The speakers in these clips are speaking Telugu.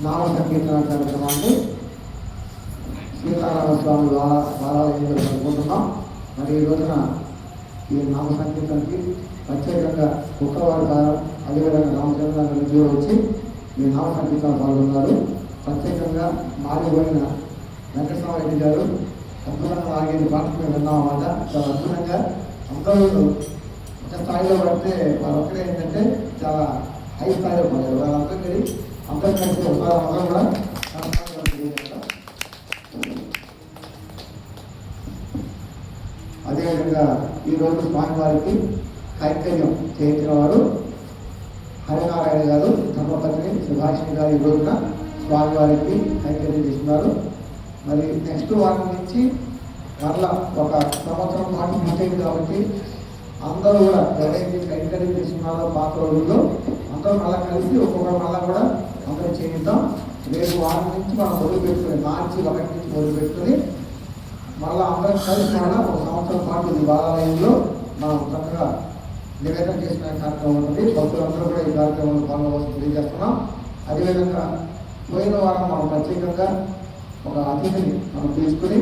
నామ సంకీర్తన కార్యక్రమాన్ని సీతారామ స్వామి బాలాలయంలో జరుపుకుంటున్నాం. మరి ఈ రోజున ఈ నామ సంకీర్తనకి ప్రత్యేకంగా కుక్కవారి కాలం అదేవిధంగా రామచంద్ర నుంచి వచ్చి ఈ నామ సంకీర్తన పాల్గొన్నారు. ప్రత్యేకంగా మారిపోయిన వెంకటస్వామి రెడ్డి గారు అద్భుతంగా ఆగేది పాటలు మేము విన్నామన్నమాట. చాలా అద్భుతంగా అందరూ ఒక స్థాయిలో పడితే వారు ఒక్కడే ఏంటంటే చాలా హై స్థాయిలో పడారు. వాళ్ళందరూ అందరూ కలిసి అందరూ కూడా అదేవిధంగా ఈరోజు స్వామివారికి కైంకర్యం చేయించిన వారు హరినారాయణ గారు, ధర్మపత్ని సుభాషిణి గారు ఈ రోజున స్వామివారికి కైంకర్యం చేస్తున్నారు. మరి నెక్స్ట్ వారం నుంచి మరలా ఒక సంవత్సరం పాటు పూర్తయింది కాబట్టి అందరూ కూడా ఎవరైతే కైంకర్యం చేస్తున్నారో పాత రోజుల్లో అందరూ మళ్ళీ కలిసి ఒక్కొక్కరు మళ్ళీ కూడా అందరూ చేయిద్దాం. రేపు వారం నుంచి మనం మొదలు పెట్టుకుని మార్చి 1 నుంచి మొదలు పెట్టుకుని మళ్ళీ అందరం కలిసి మళ్ళీ ఒక సంవత్సరం పాటు ఈ బాలాలయంలో మనం చక్కగా నివేదన చేసిన కార్యక్రమం ఉంటుంది. భక్తులందరూ కూడా ఈ కార్యక్రమంలో పాల్గొనవలసి తెలియజేస్తున్నాం. అదేవిధంగా పోయిన వారం మనం ప్రత్యేకంగా ఒక అతిథిని మనం తీసుకుని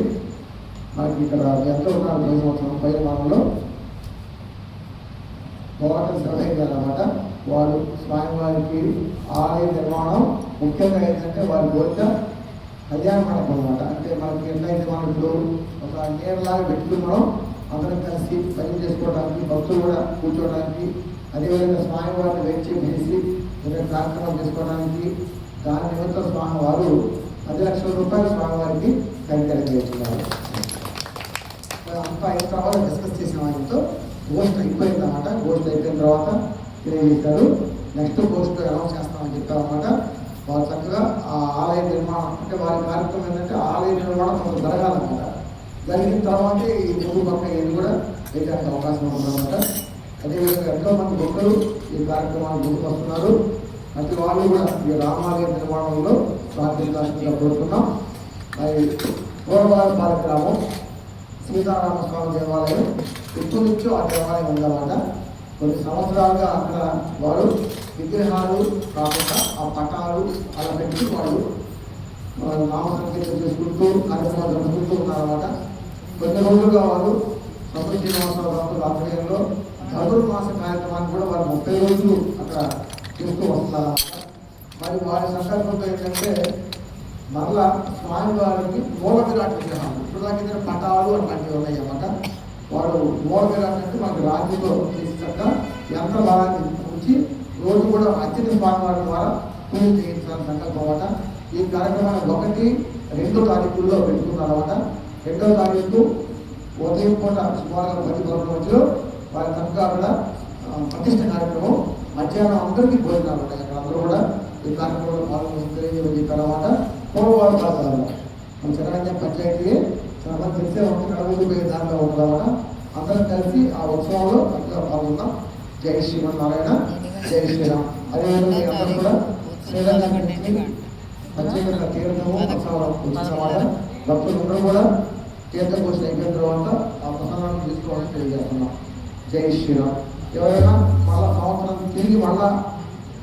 మనకి ఇక్కడ ఎంతో ఉన్నారు పోయిన సంవత్సరం పోయిన వారంలో గోవర్ధన శివయ్య గారు అన్నమాట. వారు స్వామివారికి ఆలయ నిర్మాణం ముఖ్యంగా ఏంటంటే వారి కోరిక కళ్యాణ మండపం అనమాట. అంటే మనకి ఎన్నైతే మనం ఇప్పుడు ఒక నీడలాగా పెట్టుకుని మనం అందరం కలిసి పని చేసుకోవడానికి, భక్తులు కూడా కూర్చోవడానికి, అదేవిధంగా స్వామివారిని వేచి కార్యక్రమం చేసుకోవడానికి దాని నిమిత్తం స్వామివారు 10 లక్షల రూపాయలు స్వామివారికి కైంకర్యం చేస్తున్నారు. అంతా అయిన తర్వాత డిస్కస్ చేసిన ఆయనతో పోస్ట్ అయిపోయిందన్నమాట. పోస్ట్ అయిపోయిన తర్వాత తెలియజేశారు. నెక్స్ట్ పోస్ట్ అనౌన్స్ చేస్తామని చెప్పారన్నమాట. వాళ్ళు చక్కగా ఆ ఆలయ నిర్మాణం అంటే వారి కార్యక్రమం ఏంటంటే ఆలయ నిర్మాణం కొంత జరగాలన్నమాట. జరిగిన తర్వాతే ఈ ముందు పక్క ఇది కూడా వేయడానికి అవకాశం ఉందన్నమాట. అదేవిధంగా ఎంతోమంది భక్తులు ఈ కార్యక్రమాన్ని ముందుకు వస్తున్నారు. ప్రతి వాళ్ళు కూడా ఈ రామాలయ నిర్మాణంలో స్వాగతించాల్సిందిగా కోరుతున్నాం. మరి పూర్వపాల గ్రామం సీతారామస్వామి దేవాలయం ఎప్పటి నుంచో ఆ దేవాలయం ఉందన్నమాట. కొన్ని సంవత్సరాలుగా అక్కడ వారు విగ్రహాలు కాకుండా ఆ పటాలు అలా పెట్టి వాళ్ళు నామ సంకీర్తన చేసుకుంటూ కార్యక్రమాలు జరుపుకుంటూ ఉన్నారన్నమాట. కొన్ని రోజులుగా వారు సంతోష శ్రీనివాసరావు ఆధ్వర్యంలో ధనుర్మాస కార్యక్రమాన్ని కూడా వారు 30 రోజులు అక్కడ చేస్తూ వస్తున్నారన్నమాట. మరి వారి సంకల్పంతో ఏంటంటే మరలా స్వామివారికి మూల విరాట్ విగ్రహాలు ఇప్పుడు దాకా పటాలు అట్లాంటివి ఉన్నాయి అన్నమాట. వాడు మూల విరాట్ అంటే మనకు రాజుతో చేసినాక యంత్ర భాగాన్ని ఉంచి రోజు కూడా అత్యంత స్వామివారి ద్వారా పూజ చేయించాలని సంకల్పం అన్నమాట. ఈ కార్యక్రమాన్ని 1, 2 తారీఖుల్లో పెట్టుకున్నారన్నమాట. 2వ తారీఖు ఉదయం పూట సుమారుగా 10 గంటల వారి చక్కగా అక్కడ ప్రతిష్ట కార్యక్రమం మధ్యాహ్నం అందరికీ భోజనాలు ఉంటాయి. అక్కడ అందరూ కూడా ఈ కార్యక్రమంలో పాల్గొని తెలియజేయమని చెప్పారన్నమాట. పూర్వవారు కాదు మన చిన్నరంజన్ పంచాయతీ చాలా మంది తెలిసే ఉంటుంది. అడుగులు పోయే దాంట్లో ఉంటుందన్నమాట. అందరం కలిసి ఆ ఉత్సవంలో చక్కగా పాల్గొన్నాం. జై శ్రీమన్నారాయణ, జై శ్రీరామ్. అదేవిధంగా అందరూ కూడా శ్రీరంగం నుంచి ప్రత్యేకంగా తీర్థము ఉత్సవాలు వచ్చినమాట. భక్తులందరూ కూడా తీర్థం కోసం అయిపోయిన తర్వాత ఆ ప్రసాదాన్ని తీసుకోవాలని తెలియజేస్తున్నాం. జై శ్రీరామ్. ఎవరైనా మళ్ళా సంవత్సరం తిరిగి మళ్ళా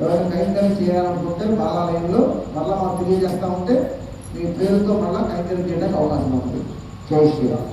ఎవరైనా కైంకర్యం చేయాలనుకుంటే బాలాలయంలో మళ్ళీ మనం తెలియజేస్తూ ఉంటే మీ పేరుతో మళ్ళీ కైంకర్యం చేయడానికి అవకాశం ఉంటుంది. జై శ్రీరామ్.